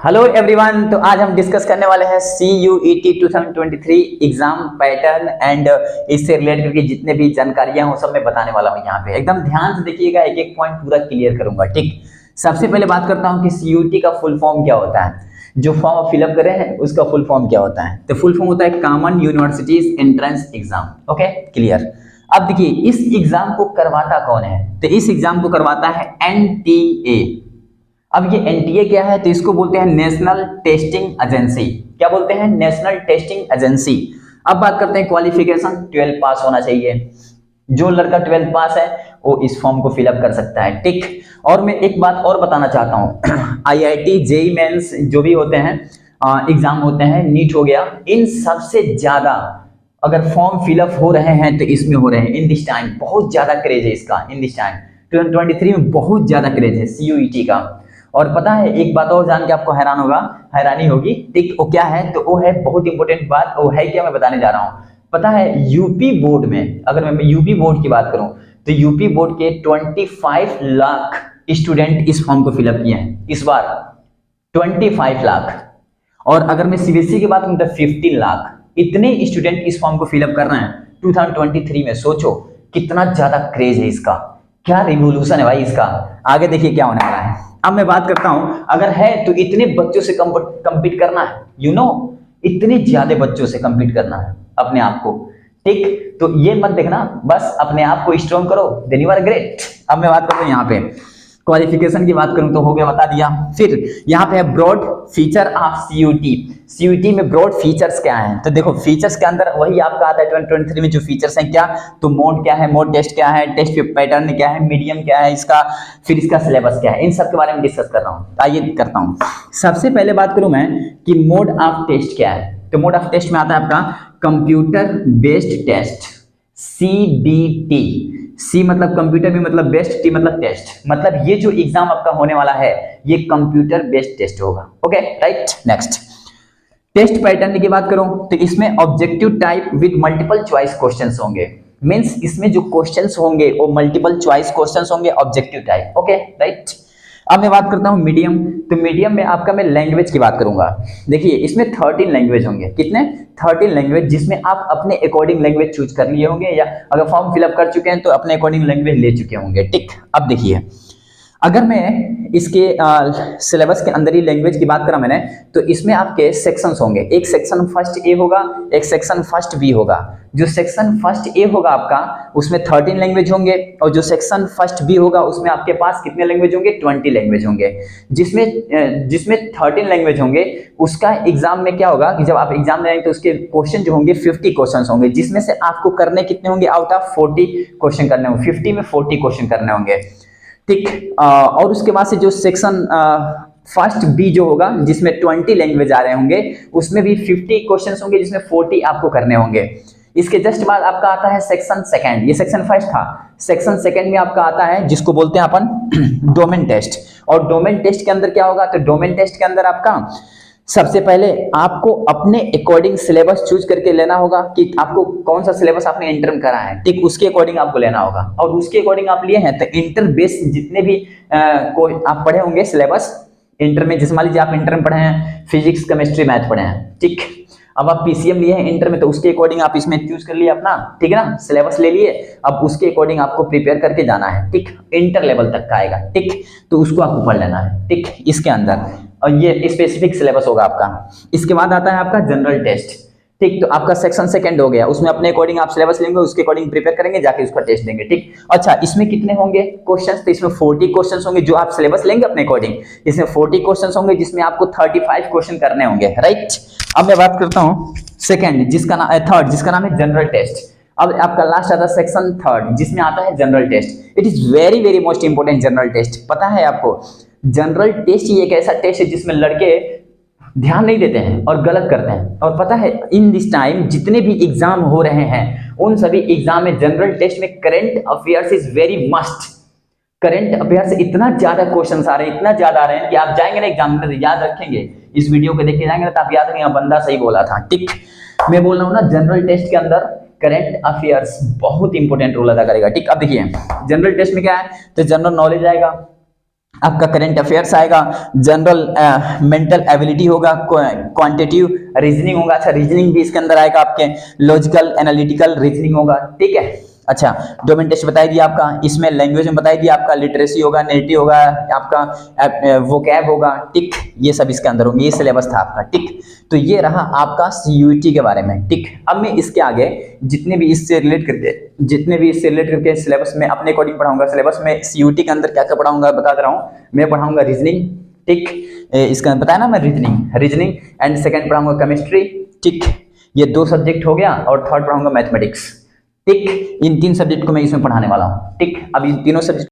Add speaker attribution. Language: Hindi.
Speaker 1: Hello everyone. तो आज हम डिस्कस करने वाले हैं CUET 2023 एग्जाम पैटर्न एंड इससे रिलेटेड करके जितने भी जानकारियां हो सब मैं बताने वाला हूं। यहाँ पे एकदम ध्यान से देखिएगा, एक एक पॉइंट पूरा क्लियर करूंगा। ठीक, सबसे पहले बात करता हूं कि CUET का फुल फॉर्म क्या होता है। जो फॉर्म आप फिलअप करे हैं उसका फुल फॉर्म क्या होता है। तो फुल फॉर्म होता है common universities entrance exam. Okay, clear. अब देखिए इस एग्जाम को करवाता कौन है, तो इस एग्जाम को करवाता है NTA। अब ये NTA क्या है, तो इसको बोलते हैं नेशनल टेस्टिंग एजेंसी। क्या बोलते हैं? National testing agency. अब बात करते हैं क्वालिफिकेशन, 12 पास होना चाहिए। जो लड़का 12 पास है वो इस फॉर्म को फिलअप कर सकता है। ठीक, और मैं एक बात और बताना चाहता हूँ IIT JEE मेंस जो भी होते हैं एग्जाम होते हैं, नीट हो गया, इन सबसे ज्यादा अगर फॉर्म फिलअप हो रहे हैं तो इसमें हो रहे हैं इन दिस टाइम। बहुत ज्यादा क्रेज है इसका इन दिस टाइम 2023 में, बहुत ज्यादा क्रेज है CUET का। और पता है एक बात और जान के आपको हैरानी होगी। ठीक, वो क्या है, तो वो है बहुत इंपॉर्टेंट बात। वो है क्या, मैं बताने जा रहा हूँ। पता है यूपी बोर्ड में, अगर मैं यूपी बोर्ड की बात करूं तो यूपी बोर्ड के 25 लाख स्टूडेंट इस फॉर्म को फिलअप किए हैं इस बार, 25 लाख। और अगर मैं CBSE की बात करूं तो 15 लाख। इतने स्टूडेंट इस फॉर्म को फिलअप कर रहे हैं 2023 में। सोचो कितना ज्यादा क्रेज है इसका, क्या रिवोल्यूशन है भाई इसका। आगे देखिए क्या होने वाला है। अब मैं बात करता हूं, अगर है तो इतने बच्चों से कंपीट करना है, इतने ज्यादा बच्चों से कंपीट करना है अपने आप को। ठीक, तो ये मत देखना, बस अपने आप को स्ट्रॉन्ग करो, देन यू आर ग्रेट। अब मैं बात करूं यहाँ पे क्वालिफिकेशन की बात करूं तो हो गया, बता दिया। फिर यहाँ पे है ब्रॉड फीचर ऑफ CUET में ब्रॉड फीचर्स क्या हैं। तो देखो फीचर्स के अंदर वही आपका आता है 2023 में जो फीचर्स हैं क्या, तो मोड क्या है, मोड टेस्ट क्या है, टेस्ट पैटर्न क्या है, मीडियम क्या है इसका, फिर इसका सिलेबस क्या है, इन सब के बारे में डिस्कस कर रहा हूँ। आइए करता हूँ। सबसे पहले बात करूं मैं कि मोड ऑफ टेस्ट क्या है। तो मोड ऑफ टेस्ट में आता है आपका computer based test, CBT। C मतलब कंप्यूटर, भी मतलब बेस्ट, T मतलब टेस्ट। मतलब ये जो एग्जाम आपका होने वाला है ये कंप्यूटर बेस्ड टेस्ट होगा। Okay, right. Next, test pattern की बात करूं तो इसमें objective type with multiple choice questions होंगे। मींस इसमें जो क्वेश्चंस होंगे वो मल्टीपल चॉइस क्वेश्चंस होंगे, ऑब्जेक्टिव टाइप। Okay, right. अब मैं बात करता हूं मीडियम। तो मीडियम में आपका मैं लैंग्वेज की बात करूंगा। देखिए इसमें 13 लैंग्वेज होंगे। कितने? 13 लैंग्वेज, जिसमें आप अपने अकॉर्डिंग लैंग्वेज चूज कर लिए होंगे, या अगर फॉर्म फिलअप कर चुके हैं तो अपने अकॉर्डिंग लैंग्वेज ले चुके होंगे। ठीक, अब देखिए अगर मैं इसके सिलेबस के अंदर ही लैंग्वेज की बात करा मैंने, तो इसमें आपके सेक्शंस होंगे। एक सेक्शन फर्स्ट ए होगा, एक सेक्शन फर्स्ट बी होगा। जो सेक्शन फर्स्ट ए होगा आपका उसमें 13 लैंग्वेज होंगे, और जो सेक्शन फर्स्ट बी होगा उसमें आपके पास कितने लैंग्वेज होंगे? 20 लैंग्वेज होंगे। जिसमें 13 लैंग्वेज होंगे उसका एग्जाम में क्या होगा कि जब आप एग्जाम देंगे तो उसके क्वेश्चन जो होंगे 50 क्वेश्चन होंगे, जिसमें से आपको करने कितने होंगे? आउट ऑफ 40 क्वेश्चन करने होंगे। 50 में 40 क्वेश्चन करने होंगे। ठीक, और उसके बाद से जो सेक्शन फर्स्ट बी जो होगा जिसमें 20 लैंग्वेज आ रहे होंगे उसमें भी 50 क्वेश्चंस होंगे, जिसमें 40 आपको करने होंगे। इसके जस्ट बाद आपका आता है सेक्शन सेकंड। ये सेक्शन फर्स्ट था, सेक्शन सेकंड में आपका आता है जिसको बोलते हैं अपन डोमेन टेस्ट। और डोमेन टेस्ट के अंदर क्या होगा? तो डोमेन टेस्ट के अंदर आपका सबसे पहले आपको अपने अकॉर्डिंग सिलेबस चूज करके लेना होगा कि आपको कौन सा सिलेबस आपने इंटर में करा है। ठीक, उसके अकॉर्डिंग आपको लेना होगा। और उसके अकॉर्डिंग आप लिए हैं तो इंटर बेस जितने भी आप पढ़े होंगे सिलेबस इंटर में, जैसे मान लीजिए आप इंटर में पढ़े हैं फिजिक्स, केमिस्ट्री, मैथ पढ़े हैं। ठीक, अब आप PCM लिए हैं इंटर में तो उसके अकॉर्डिंग आप इसमें चूज कर लिए अपना, ठीक है ना, सिलेबस ले लिए। अब उसके अकॉर्डिंग आपको प्रिपेयर करके जाना है। ठीक, इंटर लेवल तक का आएगा। ठीक, तो उसको आपको पढ़ लेना है। ठीक, इसके अंदर और ये स्पेसिफिक सिलेबस होगा आपका। इसके बाद आता है आपका जनरल टेस्ट। ठीक, तो आपका सेक्शन सेकंड हो गया, उसमें अपने अकॉर्डिंग आप सिलेबस लेंगे, उसके अकॉर्डिंग प्रिपेयर करेंगे, जाके उसका टेस्ट देंगे। ठीक, अच्छा इसमें कितने होंगे क्वेश्चंस? तो इसमें 40 क्वेश्चंस होंगे जो आप सिलेबस लेंगे अपने अकॉर्डिंग। इसमें 40 क्वेश्चंस होंगे जिसमें आपको 35 क्वेश्चन करने होंगे। राइट, अब मैं बात करता हूं सेकंड जिसका नाम थर्ड, जिसका नाम है जनरल टेस्ट। अब आपका लास्ट आता है सेक्शन थर्ड जिसमें आता है general test. It is very very most important general test. पता है आपको जनरल टेस्ट ही एक ऐसा टेस्ट है जिसमें लड़के ध्यान नहीं देते हैं और गलत करते हैं। और पता है इन दिस टाइम जितने भी एग्जाम हो रहे हैं उन सभी एग्जाम में जनरल टेस्ट में current affairs is very must. Current affair से इतना ज्यादा क्वेश्चंस आ रहे हैं, इतना ज्यादा आ रहे हैं कि आप जाएंगे ना एग्जाम में याद रखेंगे, इस वीडियो को देख के जाएंगे ना तो आप याद रखेंगे बंदा सही बोला था। ठीक, मैं बोल रहा हूँ ना जनरल टेस्ट के अंदर करंट अफेयर्स बहुत इंपॉर्टेंट रोल अदा करेगा। ठीक, अब देखिए जनरल टेस्ट में क्या है, तो जनरल नॉलेज आएगा, आपका करंट अफेयर्स आएगा, जनरल मेंटल एबिलिटी होगा, क्वांटिटेटिव रीजनिंग होगा। अच्छा, रीजनिंग भी इसके अंदर आएगा, आपके लॉजिकल एनालिटिकल रीजनिंग होगा, ठीक है। अच्छा, डोमेन टेस्ट बताई दिया आपका, इसमें लैंग्वेज में बताई दिया आपका, लिटरेसी होगा, नेटिव होगा, आपका वोकैब होगा, टिक, ये सब इसके अंदर होंगे। ये सिलेबस था आपका, टिक। तो ये रहा आपका सीयूईटी के बारे में, टिक। अब मैं इसके आगे जितने भी इससे रिलेट करके सिलेबस में अपने अकॉर्डिंग पढ़ाऊंगा। सिलेबस में सीयूईटी के अंदर क्या क्या पढ़ाऊंगा बता दे रहा हूँ। मैं पढ़ाऊंगा रीजनिंग, टिक, इसका बताया ना मैं, रीजनिंग एंड सेकंड पढ़ाऊंगा केमिस्ट्री, टिक। ये 2 सब्जेक्ट हो गया, और थर्ड पढ़ाऊंगा मैथमेटिक्स, टिक। इन 3 सब्जेक्ट को मैं इसमें पढ़ाने वाला हूँ, टिक। अब इन तीनों सब्जेक्ट